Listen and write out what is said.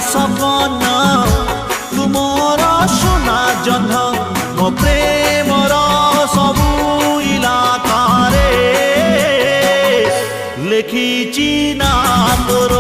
सपन तुमर सोना जन्ह मो प्रेमर सबु इलाकारे लेखिची ना तोर